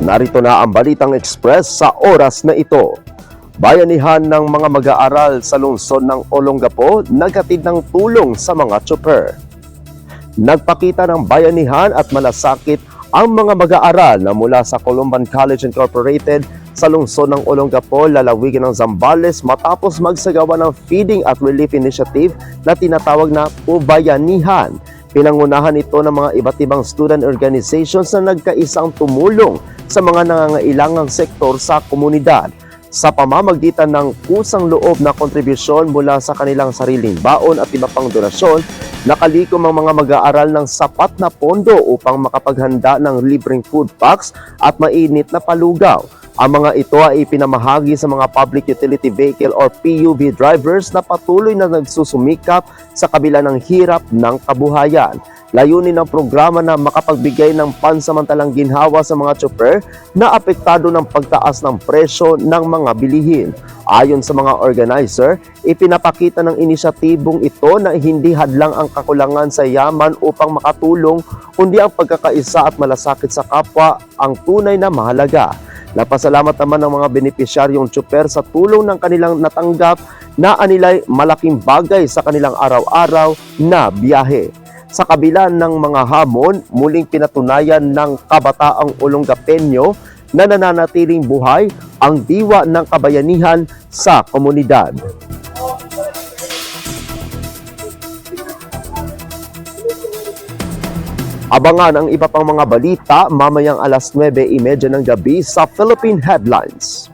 Narito na ang Balitang Express sa oras na ito. Bayanihan ng mga mag-aaral sa lungsod ng Olongapo naghatid ng tulong sa mga tsuper. Nagpakita ng bayanihan at malasakit ang mga mag-aaral na mula sa Columban College Incorporated sa lungsod ng Olongapo, lalawigan ng Zambales matapos magsagawa ng feeding at relief initiative na tinatawag na Ubayanihan. Pinangunahan ito ng mga iba't ibang student organizations na nagkaisang tumulong sa mga nangangailangang sektor sa komunidad. Sa pamamagitan ng kusang loob na kontribusyon mula sa kanilang sariling baon at iba pang donasyon, nakalikom ang mga mag-aaral ng sapat na pondo upang makapaghanda ng libreng food packs at mainit na palugaw. Ang mga ito ay ipinamahagi sa mga public utility vehicle or PUV drivers na patuloy na nagsusumikap sa kabila ng hirap ng kabuhayan. Layunin ng programa na makapagbigay ng pansamantalang ginhawa sa mga tsuper na apektado ng pagtaas ng presyo ng mga bilihin. Ayon sa mga organizer, ipinapakita ng inisyatibong ito na hindi hadlang ang kakulangan sa yaman upang makatulong, kundi ang pagkakaisa at malasakit sa kapwa ang tunay na mahalaga. Napasalamat naman ng mga benepisyaryong tsuper sa tulong ng kanilang natanggap na anilay malaking bagay sa kanilang araw-araw na biyahe. Sa kabila ng mga hamon, muling pinatunayan ng kabataang Olongapeño na nananatiling buhay ang diwa ng kabayanihan sa komunidad. Abangan ang iba pang mga balita mamayang alas 9:30 ng gabi sa Philippine Headlines.